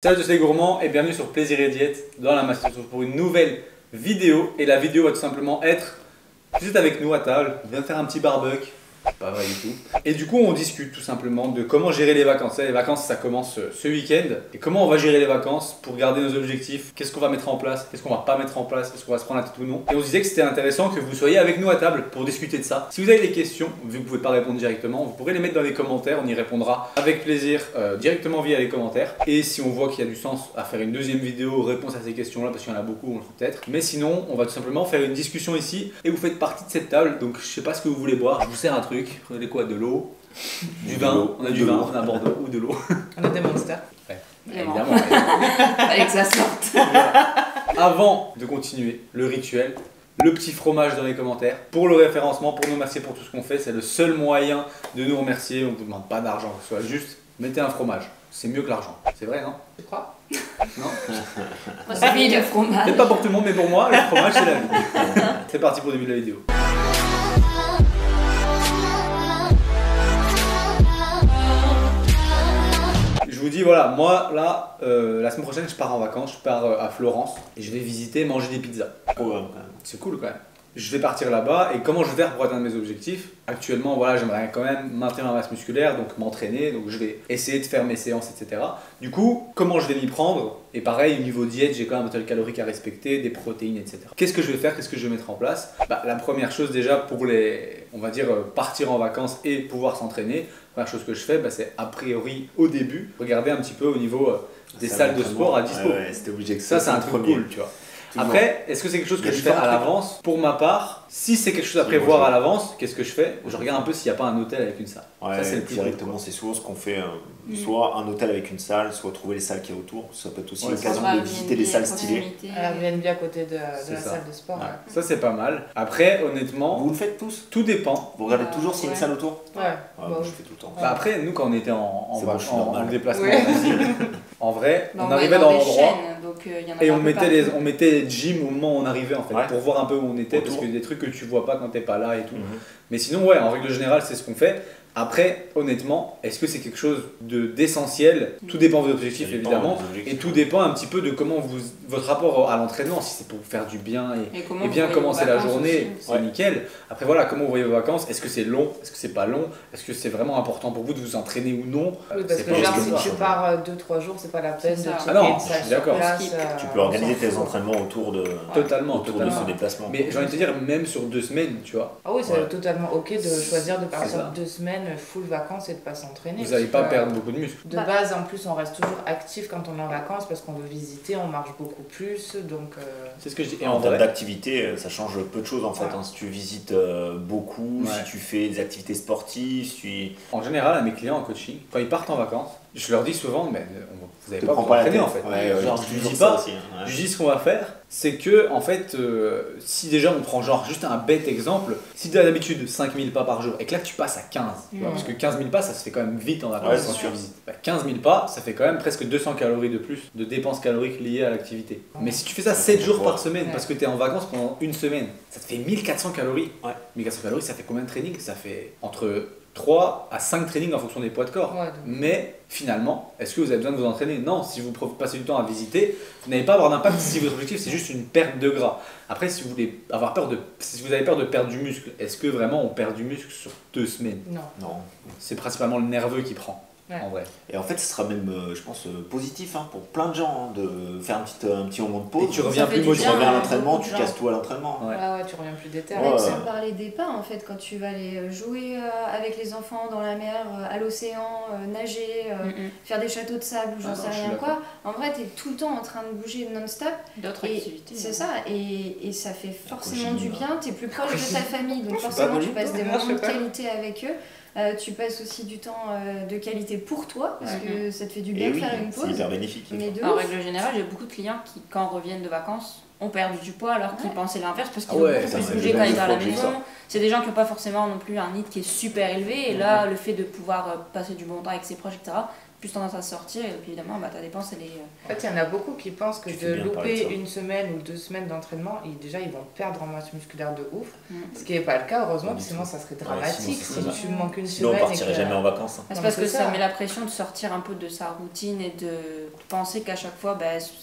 Salut à tous les gourmands et bienvenue sur Plaisir et Diète dans la Master pour une nouvelle vidéo. Et la vidéo va tout simplement être juste avec nous à table, on vient de faire un petit barbecue, pas vrai du tout. Et du coup on discute tout simplement de comment gérer les vacances. Les vacances ça commence ce week-end et comment on va gérer les vacances pour garder nos objectifs, qu'est-ce qu'on va mettre en place, qu'est-ce qu'on va pas mettre en place, est-ce qu'on va se prendre la tête ou non. Et on se disait que c'était intéressant que vous soyez avec nous à table pour discuter de ça. Si vous avez des questions, vu que vous pouvez pas répondre directement, vous pourrez les mettre dans les commentaires, on y répondra avec plaisir directement via les commentaires. Et si on voit qu'il y a du sens à faire une deuxième vidéo réponse à ces questions-là, parce qu'il y en a beaucoup, on le fera peut-être. Mais sinon, on va tout simplement faire une discussion ici et vous faites partie de cette table. Donc je sais pas ce que vous voulez boire, je vous sers un truc, prenez quoi, de l'eau, du vin, on a du vin, on a Bordeaux ou de l'eau. On a des monsters. Ouais, évidemment. Fallait que ça sorte. Avant de continuer le rituel, le petit fromage dans les commentaires pour le référencement, pour nous remercier pour tout ce qu'on fait. C'est le seul moyen de nous remercier. On ne vous demande pas d'argent, que ce soit juste mettez un fromage. C'est mieux que l'argent. C'est vrai, non? Tu crois? Non? Moi, c'est vie de fromage. Peut-être pas pour tout le monde, mais pour moi, le fromage, c'est la vie. C'est parti pour le début de la vidéo. Je vous dis, voilà, moi, là, la semaine prochaine, je pars en vacances, je pars à Florence et je vais visiter, manger des pizzas. C'est cool quand même. Je vais partir là-bas et comment je vais faire pour atteindre mes objectifs? Actuellement, voilà, j'aimerais quand même maintenir ma masse musculaire, donc m'entraîner, donc je vais essayer de faire mes séances, etc. Du coup, comment je vais m'y prendre? Et pareil, au niveau diète, j'ai quand même un total calorique à respecter, des protéines, etc. Qu'est-ce que je vais faire? Qu'est-ce que je vais mettre en place? La première chose déjà pour on va dire, partir en vacances et pouvoir s'entraîner, la première chose que je fais, c'est a priori au début, regarder un petit peu au niveau des salles de sport à dispo. Ouais, c'était obligé que ça c'est un truc cool, tu vois. Après, est-ce que c'est quelque chose que je fais à l'avance? Pour ma part, si c'est quelque chose à prévoir à l'avance, qu'est-ce que je fais? Je regarde un peu s'il n'y a pas un hôtel avec une salle. Ouais, ça, c'est le plus directement, c'est souvent ce qu'on fait. Soit un hôtel avec une salle, soit trouver les salles qui y a autour. Ça peut être aussi l'occasion de visiter des salles stylées. Airbnb à côté de la salle de sport. Ouais. Ça, c'est pas mal. Après, honnêtement, vous le faites tous? Tout dépend. Vous regardez toujours s'il y a une salle autour? Ouais. Moi, je fais tout le temps. Après, nous, quand on était en déplacement Ouais. en Asie, en vrai, on arrivait dans l'endroit et on mettait les gyms au moment où on arrivait en fait, pour voir un peu où on était, parce que des trucs que tu vois pas quand t'es pas là et tout. Mais sinon, ouais, en règle générale, c'est ce qu'on fait. Après, honnêtement, est-ce que c'est quelque chose d'essentiel? Tout dépend de vos objectifs, évidemment, et tout dépend un petit peu de comment votre rapport à l'entraînement. Si c'est pour vous faire du bien et bien commencer la journée, c'est nickel. Après, voilà, comment vous voyez vos vacances? Est-ce que c'est long? Est-ce que c'est pas long? Est-ce que c'est vraiment important pour vous de vous entraîner ou non? Oui, parce que genre, si tu pars 2-3 jours, c'est pas la peine de checker une salle sur place. Tu peux organiser tes entraînements autour de ce déplacement. Mais j'ai envie de te dire, même sur 2 semaines, tu vois. Ah oui, c'est totalement ok de choisir de partir 2 semaines full vacances et de pas s'entraîner. Vous n'allez pas perdre beaucoup de muscles. De base, en plus, on reste toujours actif quand on est en vacances parce qu'on veut visiter, on marche beaucoup plus, donc... C'est ce que je dis. Et en termes d'activité, ça change peu de choses en fait. Si tu visites beaucoup, si tu fais des activités sportives, En général, à mes clients en coaching, quand ils partent en vacances, je leur dis souvent, mais vous n'avez pas vous entraîner en fait. Genre, je dis pas, je dis ce qu'on va faire, c'est que en fait, si déjà on prend genre juste un bête exemple, si tu as d'habitude 5000 pas par jour et que là tu passes à 15, tu vois, parce que 15 000 pas ça se fait quand même vite en vacances quand tu visites. 15 000 pas, ça fait quand même presque 200 calories de plus de dépenses caloriques liées à l'activité. Mais si tu fais ça 7 jours par semaine, parce que tu es en vacances pendant une semaine, ça te fait 1400 calories. 1400 calories, ça fait combien de training? Ça fait entre 3 à 5 trainings en fonction des poids de corps. Mais finalement, est-ce que vous avez besoin de vous entraîner? Non, si vous passez du temps à visiter, vous n'allez pas avoir d'impact si votre objectif c'est juste une perte de gras. Après, si vous voulez avoir si vous avez peur de perdre du muscle, est-ce que vraiment on perd du muscle sur 2 semaines? Non. C'est principalement le nerveux qui prend. En vrai. Et en fait, ce sera même, je pense, positif pour plein de gens de faire un petit moment de pause. Et tu reviens plus motivé. Tu reviens à l'entraînement, tu casses tout à l'entraînement. Ouais, tu reviens plus déter. Sans parler des pas, en fait, quand tu vas aller jouer avec les enfants dans la mer, à l'océan, nager, faire des châteaux de sable, j'en sais rien quoi. En vrai, tu es tout le temps en train de bouger non-stop. D'autres activités. C'est ça, et ça fait forcément du bien. Tu es plus proche de ta famille, donc forcément tu passes des moments de qualité avec eux. Tu passes aussi du temps de qualité pour toi, parce que ça te fait du bien de faire une pause. C'est hyper bénéfique. En règle générale, j'ai beaucoup de clients qui, quand reviennent de vacances, ont perdu du poids alors qu'ils pensaient l'inverse parce qu'ils ont beaucoup plus bougé quand ils étaient à la maison. C'est des gens qui n'ont pas forcément non plus un NEAT qui est super élevé, et là, le fait de pouvoir passer du bon temps avec ses proches, etc., plus tendance à sortir, et puis évidemment ta dépense elle est... En fait il y en a beaucoup qui pensent que de louper une semaine ou 2 semaines d'entraînement, déjà ils vont perdre en masse musculaire de ouf, ce qui n'est pas le cas heureusement, sinon ça serait dramatique si tu manques une semaine. Sinon on partirait jamais en vacances. C'est parce que ça met la pression de sortir un peu de sa routine et de penser qu'à chaque fois,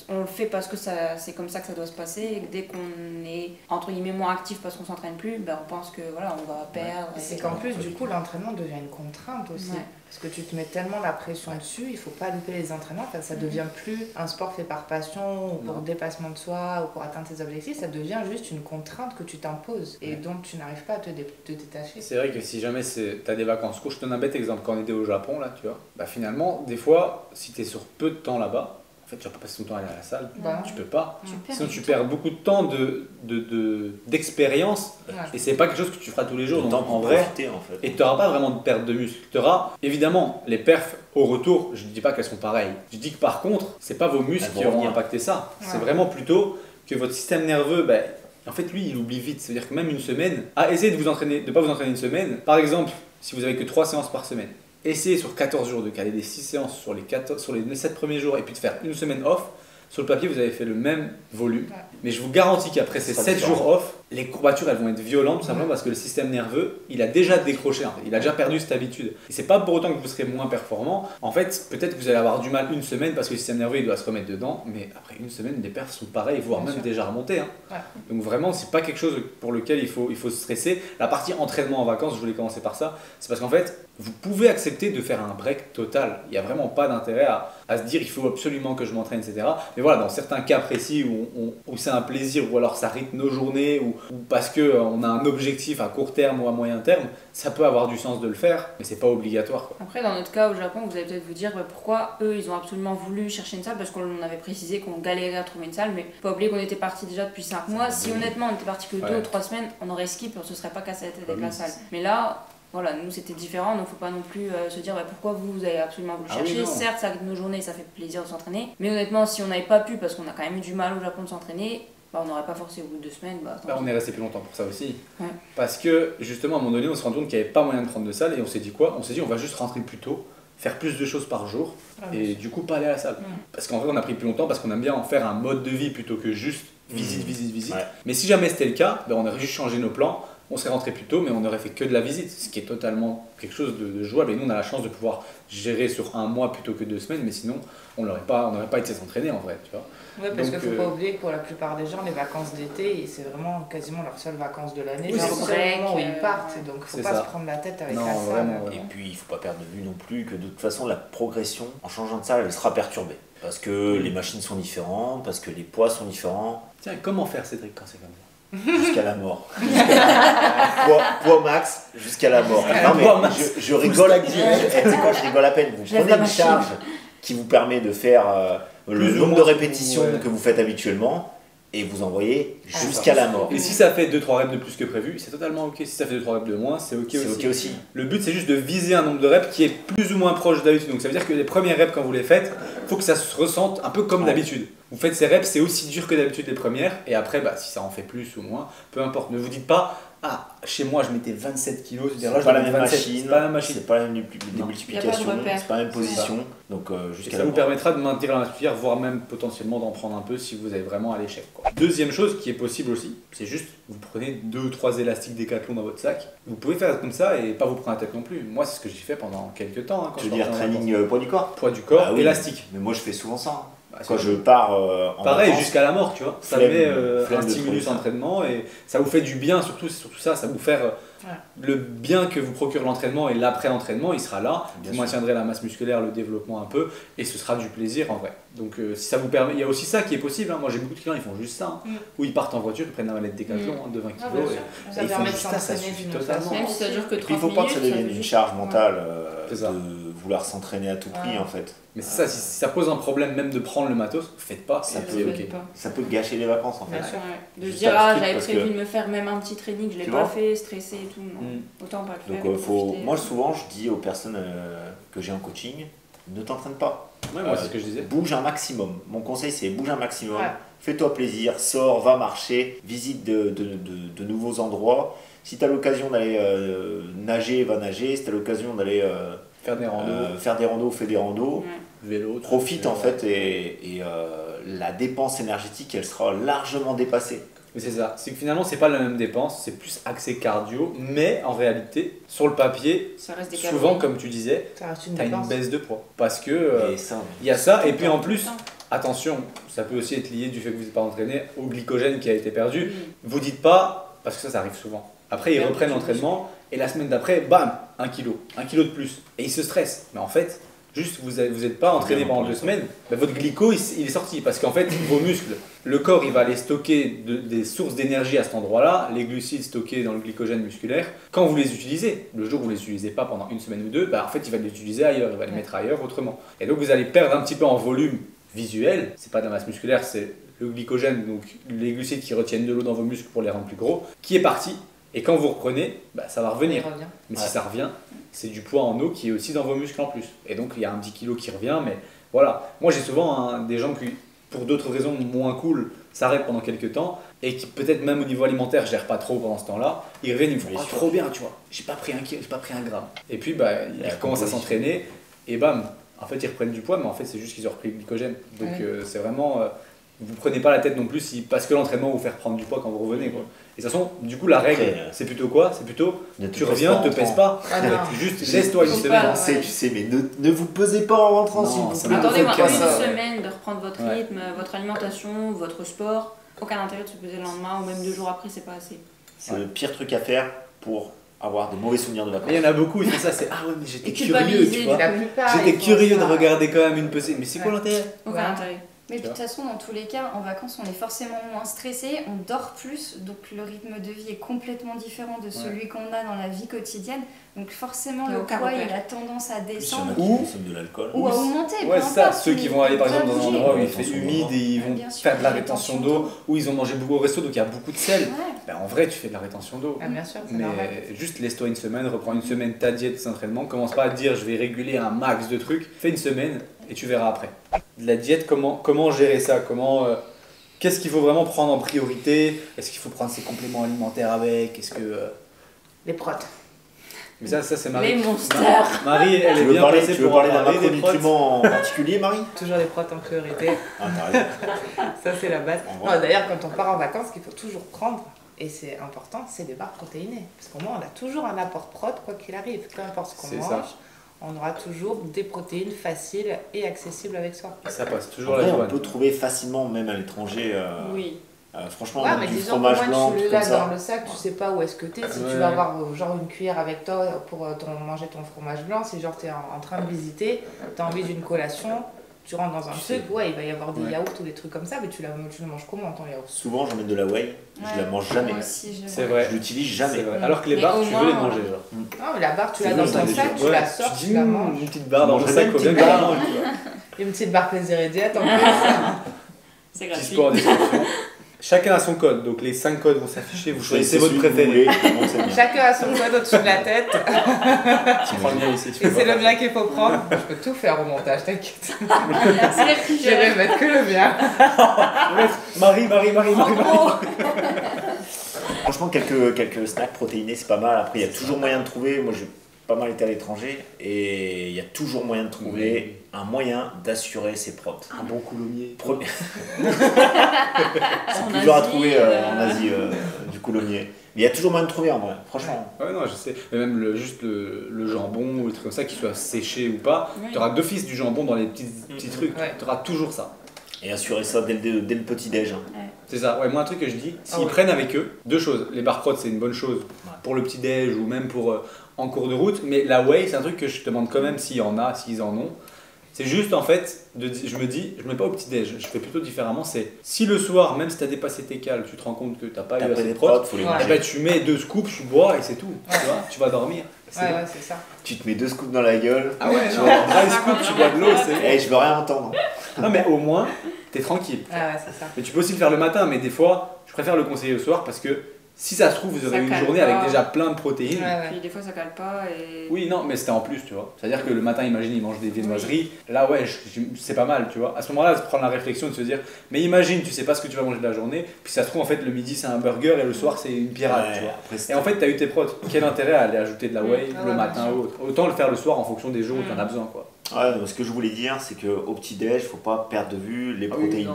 on le fait parce que c'est comme ça que ça doit se passer, et que dès qu'on est entre guillemets moins actif parce qu'on s'entraîne plus, on pense que voilà, on va perdre. C'est qu'en plus, du coup, l'entraînement devient une contrainte aussi. Parce que tu te mets tellement la pression dessus, il faut pas louper les entraînements. Enfin, ça devient plus un sport fait par passion, ou pour dépassement de soi, ou pour atteindre tes objectifs. Ça devient juste une contrainte que tu t'imposes et dont tu n'arrives pas à te détacher. C'est vrai que si jamais tu as des vacances courtes, je te donne un bête exemple. Quand on était au Japon, là, tu vois, finalement, des fois, si tu es sur peu de temps là-bas, en fait, tu vas pas passer ton temps à aller à la salle. Tu peux pas. Sinon, tu perds beaucoup de temps d'expérience. Et c'est pas quelque chose que tu feras tous les jours. Donc, en vrai, et tu n'auras pas vraiment de perte de muscle. Tu auras, évidemment, les perfs au retour. Je ne dis pas qu'elles sont pareilles. Je dis que par contre, c'est pas vos muscles qui auront impacté ça. C'est vraiment plutôt que votre système nerveux, en fait, lui, il oublie vite. C'est-à-dire que même une semaine, essayez de pas vous entraîner une semaine. Par exemple, si vous avez que 3 séances par semaine, essayez sur 14 jours de caler des 6 séances sur les 7 premiers jours et puis de faire une semaine off. Sur le papier, vous avez fait le même volume. Mais je vous garantis qu'après ces 7 jours off, les courbatures elles vont être violentes tout simplement parce que le système nerveux, il a déjà décroché, en fait. Il a déjà perdu cette habitude. Et c'est pas pour autant que vous serez moins performant. En fait, peut-être que vous allez avoir du mal une semaine parce que le système nerveux il doit se remettre dedans. Mais après une semaine, les perfs sont pareils, voire même déjà remontés. Donc vraiment, c'est pas quelque chose pour lequel il faut se stresser. La partie entraînement en vacances, je voulais commencer par ça. C'est parce qu'en fait, vous pouvez accepter de faire un break total. Il n'y a vraiment pas d'intérêt à se dire il faut absolument que je m'entraîne, etc. Mais voilà, dans certains cas précis où c'est un plaisir, ou alors ça rythme nos journées, ou parce qu'on a un objectif à court terme ou à moyen terme, ça peut avoir du sens de le faire, mais c'est pas obligatoire, quoi. Après, dans notre cas au Japon, vous allez peut-être vous dire pourquoi eux ils ont absolument voulu chercher une salle, parce qu'on avait précisé qu'on galérait à trouver une salle, mais faut pas oublier qu'on était parti déjà depuis 5 mois. Si honnêtement on était parti que 2 ou 3 semaines, on aurait skip et on se serait pas cassé la tête avec la salle. Mais là, voilà, nous c'était différent, donc faut pas non plus se dire pourquoi vous avez absolument voulu chercher. Oui, certes, ça rythme nos journées, ça fait plaisir de s'entraîner, mais honnêtement, si on n'avait pas pu, parce qu'on a quand même eu du mal au Japon de s'entraîner, on n'aurait pas forcé au bout de 2 semaines. On est resté plus longtemps pour ça aussi. Parce que justement, à un moment donné, on se rend compte qu'il n'y avait pas moyen de prendre de salle et on s'est dit quoi ? On s'est dit on va juste rentrer plus tôt, faire plus de choses par jour et du coup pas aller à la salle. Parce qu'en vrai, on a pris plus longtemps parce qu'on aime bien en faire un mode de vie plutôt que juste visite. Mais si jamais c'était le cas, on aurait juste changé nos plans. On serait rentré plus tôt, mais on aurait fait que de la visite, ce qui est totalement quelque chose de jouable. Et nous, on a la chance de pouvoir gérer sur 1 mois plutôt que 2 semaines, mais sinon, on n'aurait pas été s'entraîner en vrai, tu vois. Ouais, parce qu'il ne faut pas oublier que pour la plupart des gens, les vacances d'été, c'est vraiment quasiment leurs seules vacances de l'année. C'est le moment où ils partent, donc il ne faut pas se prendre la tête avec la salle. Vraiment. Et puis, il ne faut pas perdre de vue non plus que de toute façon, la progression, en changeant de salle, elle sera perturbée. Parce que les machines sont différentes, parce que les poids sont différents. Tiens, comment faire, Cédric, quand c'est comme ça ? Jusqu'à la mort. Poids max jusqu'à la mort. Non mais je rigole à je rigole à peine. Vous prenez une charge qui vous permet de faire le nombre de répétitions que vous faites habituellement et vous envoyez jusqu'à la mort. Et si ça fait 2-3 reps de plus que prévu, c'est totalement ok. Si ça fait 2-3 reps de moins, c'est ok aussi. Le but c'est juste de viser un nombre de reps qui est plus ou moins proche d'habitude. Donc ça veut dire que les premières reps quand vous les faites, il faut que ça se ressente un peu comme d'habitude. Vous faites ces reps, c'est aussi dur que d'habitude les premières, et après, si ça en fait plus ou moins, peu importe. Ne vous dites pas, chez moi je mettais 27 kilos, c'est pas la même machine, c'est pas la même démultiplication, c'est pas la même position. Donc ça vous permettra de maintenir la masse musculaire, voire même potentiellement d'en prendre un peu si vous avez vraiment à l'échec. Deuxième chose qui est possible aussi, c'est juste, vous prenez 2 ou 3 élastiques Décathlon dans votre sac. Vous pouvez faire comme ça et pas vous prendre la tête non plus. Moi, c'est ce que j'ai fait pendant quelques temps. Tu veux dire training poids du corps ? Poids du corps, élastique. Mais moi je fais souvent ça. Quand je pars en pareil, vacances, jusqu'à la mort, tu vois. Ça met un stimulus entraînement et ça vous fait du bien, surtout ça vous fait le bien que vous procure l'entraînement et l'après-entraînement, il sera là. Vous maintiendrez la masse musculaire, le développement un peu et ce sera du plaisir en vrai. Donc si ça vous permet, il y a aussi ça qui est possible. Moi j'ai beaucoup de clients, ils font juste ça. Où ils partent en voiture, ils prennent la mallette Décathlon de 20 kg et ils font juste ça suffit totalement. Même si ça dure que 30 minutes. Il ne faut pas que ça devienne une charge mentale de vouloir s'entraîner à tout prix en fait. Mais c'est ça, si ça pose un problème même de prendre le matos, faites pas, ça peut gâcher les vacances en fait. Bien sûr, de se dire j'avais prévu de me faire même un petit training, je l'ai pas fait, stressé et tout, non. Autant pas le faire. Donc moi souvent je dis aux personnes que j'ai en coaching, ne t'entraîne pas. Ouais, moi c'est ce que je disais. Bouge un maximum. Mon conseil c'est bouge un maximum, fais-toi plaisir, sors, va marcher, visite de nouveaux endroits. Si tu as l'occasion d'aller nager, va nager. Si tu as l'occasion d'aller faire des randos, fais des randos. Vélo, profite en fait et la dépense énergétique elle sera largement dépassée Mais c'est ça, c'est que finalement c'est pas la même dépense, c'est plus axé cardio, mais en réalité, sur le papier, ça reste des souvent calories. comme tu disais, t'as une baisse de poids. Parce que il y a ça, et puis en plus, attention, ça peut aussi être lié du fait que vous n'êtes pas entraîné au glycogène qui a été perdu. Vous dites pas, parce que ça arrive souvent. Après ils reprennent l'entraînement, et la semaine d'après, bam, 1 kilo de plus. Et ils se stressent. Mais en fait, juste vous n'êtes pas entraîné pendant 2 semaines, bah, votre glyco il est sorti. Parce qu'en fait, vos muscles, le corps il va aller stocker des sources d'énergie à cet endroit-là, les glucides stockés dans le glycogène musculaire. Quand vous les utilisez, le jour où vous les utilisez pas pendant 1 semaine ou 2, bah, en fait il va les utiliser ailleurs, il va les mettre ailleurs autrement. Et donc vous allez perdre un petit peu en volume visuel, c'est pas de la masse musculaire, c'est le glycogène, donc les glucides qui retiennent de l'eau dans vos muscles pour les rendre plus gros, qui est parti. Et quand vous reprenez, bah, ça va revenir. Mais si ça revient, c'est du poids en eau qui est aussi dans vos muscles en plus. Et donc il y a un petit kilo qui revient, mais voilà. Moi j'ai souvent des gens qui, pour d'autres raisons moins cool, s'arrêtent pendant quelques temps et qui peut-être même au niveau alimentaire gèrent pas trop pendant ce temps-là. Ils reviennent, ils me font trop bien, tu vois. J'ai pas pris 1 kilo, j'ai pas pris 1 gramme. Et puis bah, ils recommencent à s'entraîner et bam, en fait ils reprennent du poids, mais en fait c'est juste qu'ils ont repris le glycogène. Donc c'est vraiment, vous prenez pas la tête non plus parce que l'entraînement vous faire prendre du poids quand vous revenez, quoi. Et de toute façon, du coup, la règle, c'est plutôt quoi? C'est plutôt, tu reviens, te pèse pas. Juste laisse-toi une semaine. Tu sais, mais ne vous pesez pas en rentrant, s'il vous plaît. Attendez-moi une semaine de reprendre votre rythme, votre alimentation, votre sport. Aucun intérêt de se peser le lendemain ou même 2 jours après, c'est pas assez. C'est le pire truc à faire pour avoir de mauvais souvenirs de vacances. Il y en a beaucoup, ils font ça, c'est ah ouais, mais j'étais curieux, tu vois. J'étais curieux de regarder quand même une pesée. Mais c'est quoi l'intérêt? Aucun intérêt. Mais de toute façon, dans tous les cas, en vacances, on est forcément moins stressé, on dort plus, donc le rythme de vie est complètement différent de celui qu'on a dans la vie quotidienne. Donc forcément, le poids, il a tendance à descendre ou de l'alcool, ou à augmenter. Ouais, ça, ceux qui vont aller par exemple dans un endroit où il fait humide et ils vont faire de la rétention d'eau, où ils ont mangé beaucoup au resto, donc il y a beaucoup de sel. Ben, en vrai, tu fais de la rétention d'eau. Ah, bien sûr, c'est mais normal. juste laisse-toi une semaine, reprends une semaine ta diète, tes entraînements, commence pas à te dire je vais réguler un max de trucs, fais une semaine et tu verras après. De la diète, comment gérer ça? Qu'est-ce qu'il faut vraiment prendre en priorité? Est-ce qu'il faut prendre ses compléments alimentaires avec? Est-ce que les protes. Mais ça c'est Marie. Les monsters. Marie, elle est bien placée pour parler d'un macronutriment en particulier, Marie? Toujours les protes en priorité. Ah, t'as raison. Ça c'est la base. D'ailleurs, quand on part en vacances, ce qu'il faut toujours prendre, et c'est important, c'est des barres protéinées. Parce qu'au moins, on a toujours un apport prot, quoi qu'il arrive. Peu importe ce qu'on mange, on aura toujours des protéines faciles et accessibles avec soi. Ça passe toujours la douane. On peut trouver facinement, même à l'étranger. Oui. Franchement, mais du disons fromage que blanc, tu tout l'as comme ça. dans le sac, tu sais pas où est-ce que t'es. Si tu vas avoir genre une cuillère avec toi pour manger ton fromage blanc, si genre t'es en train de visiter, t'as envie d'une collation, tu rentres dans un truc, il va y avoir des yaourts ou des trucs comme ça, mais tu le manges comment ton yaourt? Souvent, j'emmène de la whey, je la mange jamais. C'est vrai. Je l'utilise jamais. Alors que les barres, tu veux les manger, genre. Non, mais la barre, tu l'as dans ton sac, tu la sors, tu la manges. Une petite barre dans le sac, bien que tu la manges. Une petite barre plaisir et diète en plus. C'est gratuit. Chacun a son code, donc les 5 codes vont s'afficher, vous choisissez votre préféré. Chacun a son code au-dessus de la tête. Tu prends le mien ici. Et c'est le bien qu'il faut prendre. Je peux tout faire au montage, t'inquiète. Merci. Je vais mettre que le bien. Marie. Franchement, quelques snacks protéinés, c'est pas mal. Après, il y a toujours moyen de trouver. Moi, j'ai pas mal été à l'étranger et il y a toujours moyen de trouver un moyen d'assurer ses protes. Un bon coulommier. C'est plus dur à trouver en Asie, du coulommier. Mais il y a toujours moyen de trouver en vrai, franchement. Ouais, non, je sais. Mais même le jambon ou des trucs comme ça, qu'il soit séché ou pas, tu auras d'office du jambon dans les petits trucs. Tu auras toujours ça. Et assurer ça dès le petit-déj. C'est ça. Ouais, moi, un truc que je dis, s'ils prennent avec eux, 2 choses. Les barres protes, c'est une bonne chose pour le petit-déj ou même pour en cours de route. Mais la whey, c'est un truc que je te demande quand même s'il y en a, s'ils en ont. C'est juste en fait, je me dis, je mets pas au petit-déj, je fais plutôt différemment. C'est si le soir, même si tu as dépassé tes cales, tu te rends compte que tu n'as pas eu assez de protes, et ben tu mets 2 scoops, tu bois et c'est tout. Tu vas dormir. C'est ça. Tu te mets 2 scoops dans la gueule. Ah ouais, tu vois, 3 scoops, tu bois de l'eau. Et je veux rien entendre. Non, mais au moins, t'es tranquille. Ah ouais, c'est ça. Mais tu peux aussi le faire le matin, mais des fois, je préfère le conseiller le soir parce que si ça se trouve, vous aurez une journée avec déjà plein de protéines. Puis des fois, ça cale pas. Et... Oui, non, mais c'était en plus, tu vois. C'est-à-dire que le matin, imagine, il mange des viennoiseries. Là, ouais, c'est pas mal, tu vois. À ce moment-là, prendre la réflexion de se dire, mais imagine, tu sais pas ce que tu vas manger de la journée, puis ça se trouve, en fait, le midi, c'est un burger et le soir, c'est une pirate, tu vois. Et en fait, t'as eu tes protes. Quel intérêt à aller ajouter de la whey le matin ou autre? Autant le faire le soir en fonction des jours où t'en as besoin, quoi. Ce que je voulais dire, c'est qu'au petit-déj, faut pas perdre de vue les protéines,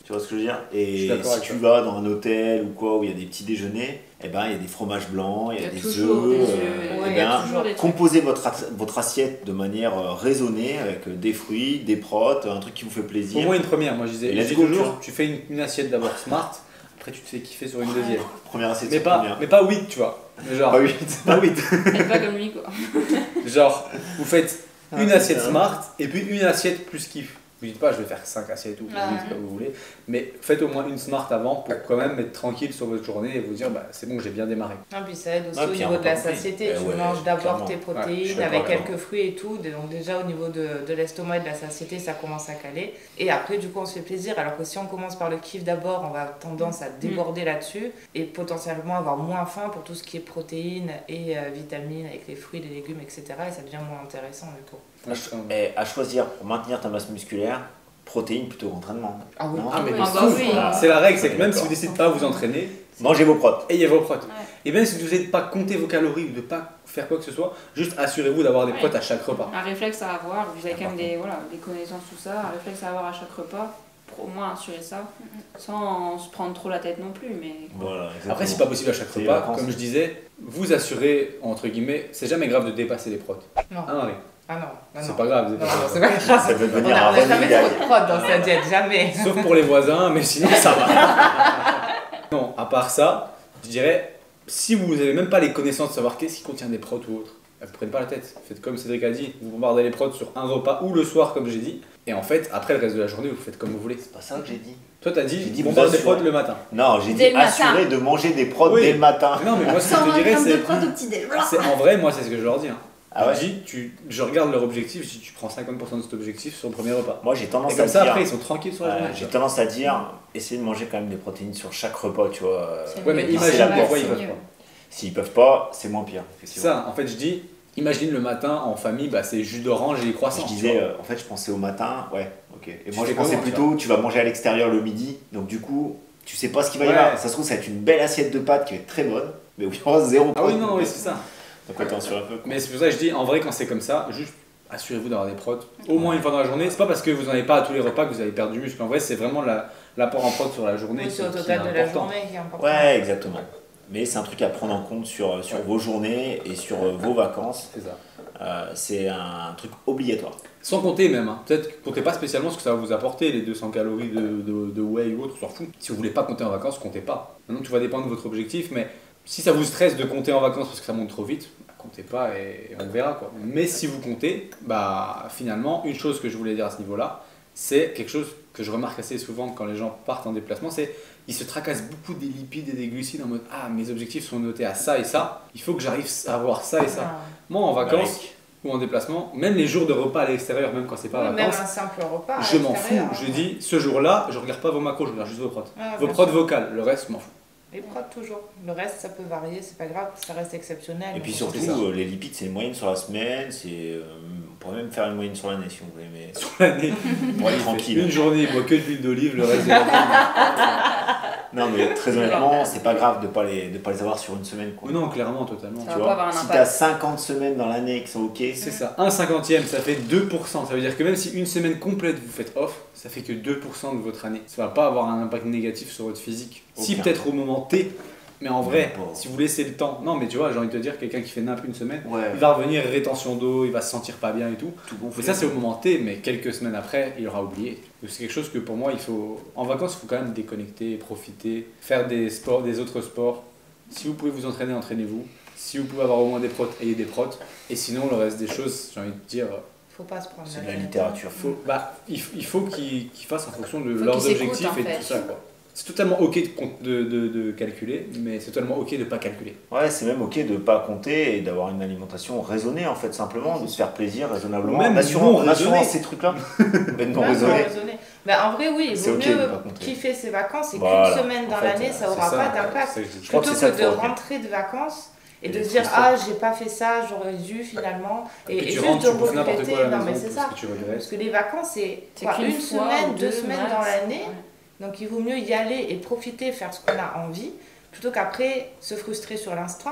tu vois ce que je veux dire. Et si tu vas dans un hôtel ou quoi, où il y a des petits déjeuners, il y a des fromages blancs, il y a des œufs. Composez votre assiette de manière raisonnée, avec des fruits, des protes, un truc qui vous fait plaisir. Pour moi, une première, je dis toujours, tu fais une assiette d'abord smart, après tu te fais kiffer sur une deuxième. Première assiette, mais pas 8, tu vois. Genre, pas 8. Pas 8. Et pas comme lui, quoi. Genre, vous faites une assiette smart et puis une assiette plus kiff. Vous dites pas je vais faire 5 assiettes ou ce que vous voulez, mais faites au moins une smart avant pour quand même être tranquille sur votre journée et vous dire c'est bon, j'ai bien démarré. Non, puis ça aide aussi au niveau de la satiété. Tu manges d'abord tes protéines avec quelques fruits et tout, donc déjà au niveau de l'estomac et de la satiété, ça commence à caler. Et après, du coup, on se fait plaisir. Alors que si on commence par le kiff d'abord, on va avoir tendance à déborder là-dessus et potentiellement avoir moins faim pour tout ce qui est protéines et vitamines avec les fruits, les légumes, etc. Et ça devient moins intéressant du coup. Et à choisir pour maintenir ta masse musculaire, protéines plutôt qu'entraînement. Ah oui, c'est la règle, c'est que même si vous décidez de pas vous entraîner, mangez vos protes. Ayez vos protes. Et même si vous n'essayez de pas compter vos calories ou de pas faire quoi que ce soit, juste assurez-vous d'avoir des protes à chaque repas. Un réflexe à avoir, vous avez quand même des connaissances tout ça, un réflexe à avoir à chaque repas. Pour au moins assurer ça, sans se prendre trop la tête non plus. Mais... Voilà, après, c'est pas possible à chaque repas. Comme je disais, vous assurez, entre guillemets, c'est jamais grave de dépasser les protes. Non. C'est pas grave. C'est pas grave. Ça peut devenir on n'a jamais trop de protes dans sa diète, jamais. Sauf pour les voisins, mais sinon ça va. Non, à part ça, je dirais, si vous n'avez même pas les connaissances de savoir qu'est-ce qui contient des protes ou autre, vous prenez pas la tête. Faites comme Cédric a dit, vous bombardez les protes sur un repas ou le soir, comme j'ai dit. Et en fait, après le reste de la journée, vous faites comme vous voulez. C'est pas ça que j'ai dit. Toi, t'as dit bombarder des protes le matin. Non, j'ai dit assurer de manger des protes dès le matin. Non, mais moi, ce que je te dirais, c'est. En vrai, moi, c'est ce que je leur dis. Je regarde leur objectif, je dis tu prends 50% de cet objectif sur le premier repas. Moi, j'ai tendance à dire. Après, ils sont tranquilles sur la journée. J'ai tendance à dire essayez de manger quand même des protéines sur chaque repas, tu vois. Mais imagine pourquoi ils peuvent pas. S'ils peuvent pas, c'est moins pire. C'est ça, en fait, je dis. Imagine le matin en famille, c'est jus d'orange et des croissants. Je disais, en fait, je pensais au matin, ok. Et moi, je pensais plutôt, tu vas manger à l'extérieur le midi, donc du coup, tu sais pas ce qu'il va y avoir. Ça se trouve, ça va être une belle assiette de pâtes qui va être très bonne, mais où il y aura zéro. Ah oui, non, oui, c'est ça. Donc attention un peu. Mais c'est pour ça que je dis, en vrai, quand c'est comme ça, juste assurez-vous d'avoir des protes au moins une fois dans la journée. C'est pas parce que vous n'en avez pas à tous les repas que vous allez perdre du muscle. En vrai, c'est vraiment l'apport en protes sur la journée. Oui, c'est au total de la journée qui est important. Ouais, exactement. Mais c'est un truc à prendre en compte sur vos journées et sur vos vacances. C'est ça. C'est un truc obligatoire. Sans compter même, peut-être comptez pas spécialement ce que ça va vous apporter, les 200 calories de whey ou autre, on s'en fout. Si vous voulez pas compter en vacances, comptez pas. Maintenant tout va dépendre de votre objectif, mais si ça vous stresse de compter en vacances parce que ça monte trop vite, comptez pas et on verra quoi. Mais si vous comptez, finalement, une chose que je voulais dire à ce niveau-là, c'est quelque chose que je remarque assez souvent quand les gens partent en déplacement, c'est ils se tracassent beaucoup des lipides et des glucides en mode mes objectifs sont notés à ça et ça, il faut que j'arrive à avoir ça et ça. Moi en vacances ou en déplacement, même les jours de repas à l'extérieur, même quand c'est pas vacances, même un simple repas je m'en fous. Je dis ce jour-là, je regarde pas vos macros, je regarde juste vos protes. Vos protes vocales, le reste je m'en fous. Les protes toujours. Le reste ça peut varier, c'est pas grave, ça reste exceptionnel. Et puis surtout les lipides c'est une moyenne sur la semaine, on pourrait même faire une moyenne sur l'année si vous voulez. Mais... Sur l'année pour être tranquille. Une journée, il boit que de l'huile d'olive, le reste de l'année. Non mais très honnêtement, c'est pas grave de pas les avoir sur une semaine quoi. Non, clairement, totalement. Tu vois, si t'as 50 semaines dans l'année qui sont ok. C'est ça, 1/50e, ça fait 2%. Ça veut dire que même si une semaine complète vous faites off, ça fait que 2% de votre année. Ça va pas avoir un impact négatif sur votre physique. Si peut-être au moment T, mais en vrai, si vous laissez le temps. Non mais tu vois, j'ai envie de te dire, quelqu'un qui fait n'importe une semaine, il va revenir rétention d'eau, il va se sentir pas bien et tout. Mais ça c'est au moment T, mais quelques semaines après, il aura oublié. Donc c'est quelque chose que pour moi, en vacances, il faut quand même déconnecter, profiter, faire des sports, des autres sports. Si vous pouvez vous entraîner, entraînez-vous. Si vous pouvez avoir au moins des protes, ayez des protes. Et sinon, le reste des choses, j'ai envie de dire... Faut pas se prendre c'est de la littérature. Il faut qu'ils fassent en fonction de leurs objectifs et de tout ça, quoi. C'est totalement ok de calculer, mais c'est totalement ok de pas calculer. Ouais, c'est même ok de pas compter et d'avoir une alimentation raisonnée en fait, simplement, de se faire plaisir raisonnablement. Même en assurant ces trucs-là. Même non raisonné. En vrai, oui, il vaut mieux kiffer ses vacances et qu'une semaine dans l'année, ça aura pas d'impact. Plutôt que de rentrer de vacances et de se dire j'ai pas fait ça, j'aurais dû finalement, et juste de regretter. Non mais c'est ça, parce que les vacances c'est une semaine, 2 semaines dans l'année, donc il vaut mieux y aller et profiter, faire ce qu'on a envie, plutôt qu'après se frustrer sur l'instant,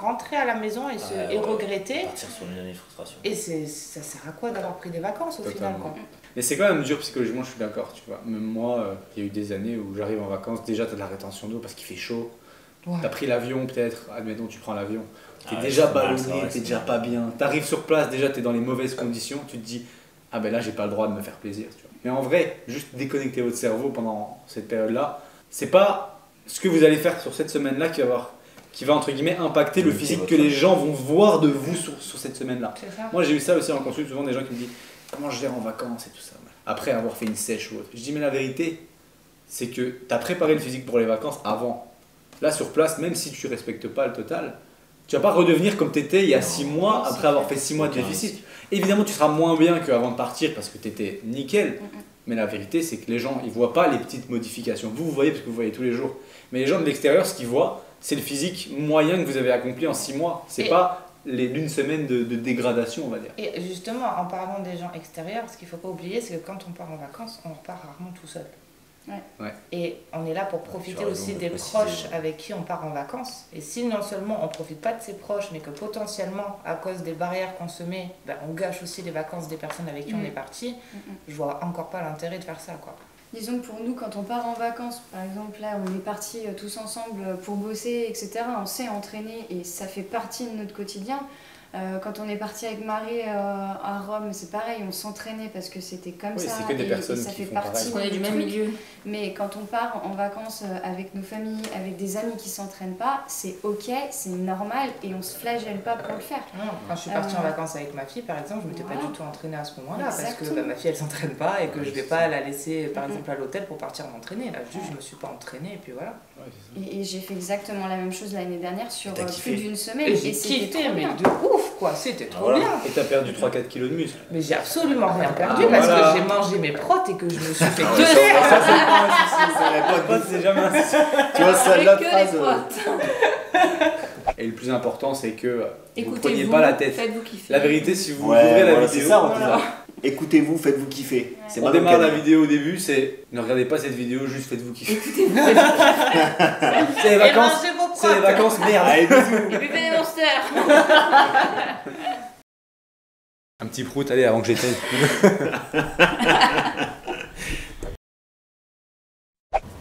rentrer à la maison et regretter. Partir sur une année de frustration. Et ça sert à quoi d'avoir pris des vacances au final, quoi. Mais c'est quand même dur psychologiquement, je suis d'accord, tu vois. Même moi, il y a eu des années où j'arrive en vacances, déjà t'as de la rétention d'eau parce qu'il fait chaud. Ouais. T'as pris l'avion peut-être, admettons tu prends l'avion, t'es déjà ballonné, t'es déjà pas bien. T'arrives sur place, déjà t'es dans les mauvaises conditions, tu te dis ah ben là j'ai pas le droit de me faire plaisir, tu vois. Mais en vrai, juste déconnecter votre cerveau pendant cette période-là, c'est pas ce que vous allez faire sur cette semaine-là qui va entre guillemets impacter le physique que les gens vont voir de vous sur cette semaine-là. Moi j'ai eu ça aussi en consulte, souvent des gens qui me disent comment je gère en vacances et tout ça, après avoir fait une sèche ou autre. Je dis mais la vérité, c'est que tu as préparé le physique pour les vacances avant. Là sur place, même si tu respectes pas le total, tu vas pas redevenir comme tu étais il y a 6 mois après avoir fait 6 mois de déficit. Évidemment tu seras moins bien qu'avant de partir parce que tu étais nickel. Mais la vérité, c'est que les gens, ils voient pas les petites modifications. Vous voyez parce que vous voyez tous les jours. Mais les gens de l'extérieur, ce qu'ils voient, c'est le physique moyen que vous avez accompli en 6 mois. C'est pas d'une semaine de dégradation, on va dire. Et justement, en parlant des gens extérieurs, ce qu'il faut pas oublier, c'est que quand on part en vacances, on repart rarement tout seul. Ouais. Et on est là pour profiter aussi des proches avec qui on part en vacances. Et si non seulement on profite pas de ses proches, mais que potentiellement, à cause des barrières qu'on se met, on gâche aussi les vacances des personnes avec qui on est parti, je vois encore pas l'intérêt de faire ça, quoi. Disons que pour nous, quand on part en vacances, par exemple, là, on est partis tous ensemble pour bosser, etc. On s'est entraîné et ça fait partie de notre quotidien. Quand on est parti avec Marie à Rome, c'est pareil, on s'entraînait parce que c'était comme ça. C'est que des personnes ça qui fait font partie on est du même milieu. Mais quand on part en vacances avec nos familles, avec des amis qui s'entraînent pas, c'est ok, c'est normal et on se flagelle pas pour le faire. Non, quand je suis partie en vacances avec ma fille, par exemple, je m'étais pas du tout entraînée à ce moment-là parce que ma fille elle s'entraîne pas et que je vais pas la laisser par exemple à l'hôtel pour partir m'entraîner. Là, juste je me suis pas entraînée et puis voilà. Et j'ai fait exactement la même chose l'année dernière sur plus d'une semaine. Et c'était trop bien. De ouf quoi, c'était trop bien. Et t'as perdu 3-4 kilos de muscle. Mais j'ai absolument rien perdu parce que j'ai mangé mes protes et que je me suis fait ça c'est pas un souci, c'est jamais un souci. Tu vois, ça la phrase. Et le plus important, c'est que vous ne preniez Écoutez-vous, pas la tête. faites-vous kiffer. La vérité, si vous ouvrez la vidéo, c'est ça, écoutez-vous, faites-vous kiffer. On démarre la vidéo au début, c'est ne regardez pas cette vidéo, juste faites-vous kiffer. Écoutez-vous, C'est les vacances, c'est les vacances, merde. et buvez des monsters. Un petit prout, allez, avant que j'éteigne.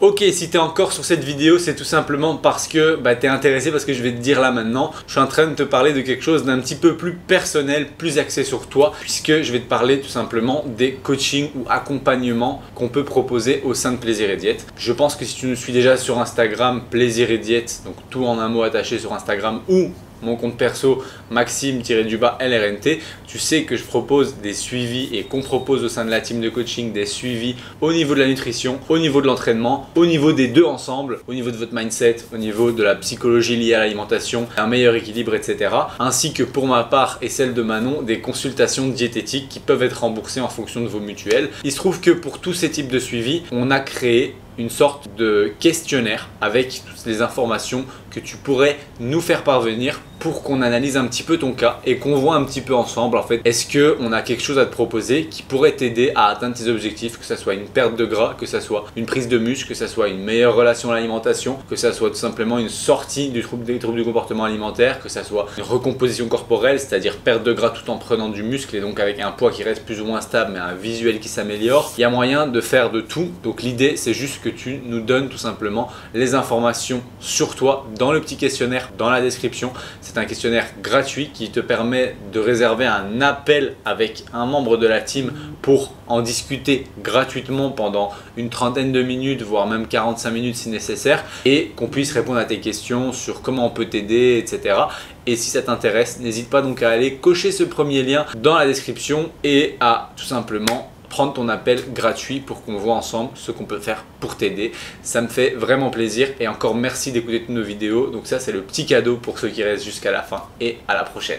Ok, si t'es encore sur cette vidéo, c'est tout simplement parce que t'es intéressé, parce que je vais te dire là maintenant, je suis en train de te parler de quelque chose d'un petit peu plus personnel, plus axé sur toi, puisque je vais te parler tout simplement des coachings ou accompagnements qu'on peut proposer au sein de Plaisir et Diète. Je pense que si tu nous suis déjà sur Instagram, Plaisir et Diète, donc tout en un mot attaché sur Instagram, ou mon compte perso Maxime-LRNT, tu sais que je propose des suivis et qu'on propose au sein de la team de coaching des suivis au niveau de la nutrition, au niveau de l'entraînement, au niveau des deux ensemble, au niveau de votre mindset, au niveau de la psychologie liée à l'alimentation, un meilleur équilibre, etc. Ainsi que pour ma part et celle de Manon, des consultations diététiques qui peuvent être remboursées en fonction de vos mutuelles. Il se trouve que pour tous ces types de suivis, on a créé une sorte de questionnaire avec toutes les informations que tu pourrais nous faire parvenir pour qu'on analyse un petit peu ton cas et qu'on voit un petit peu ensemble en fait est-ce qu'on a quelque chose à te proposer qui pourrait t'aider à atteindre tes objectifs, que ça soit une perte de gras, que ça soit une prise de muscle, que ça soit une meilleure relation à l'alimentation, que ça soit tout simplement une sortie des troubles du comportement alimentaire, que ça soit une recomposition corporelle, c'est-à-dire perte de gras tout en prenant du muscle et donc avec un poids qui reste plus ou moins stable mais un visuel qui s'améliore. Il y a moyen de faire de tout, donc l'idée c'est juste que tu nous donnes tout simplement les informations sur toi dans le petit questionnaire dans la description. C'est un questionnaire gratuit qui te permet de réserver un appel avec un membre de la team pour en discuter gratuitement pendant une trentaine de minutes, voire même 45 minutes si nécessaire, et qu'on puisse répondre à tes questions sur comment on peut t'aider, etc. Et si ça t'intéresse, n'hésite pas donc à aller cocher ce premier lien dans la description et à tout simplement prendre ton appel gratuit pour qu'on voit ensemble ce qu'on peut faire pour t'aider. Ça me fait vraiment plaisir et encore merci d'écouter toutes nos vidéos. Donc ça c'est le petit cadeau pour ceux qui restent jusqu'à la fin et à la prochaine.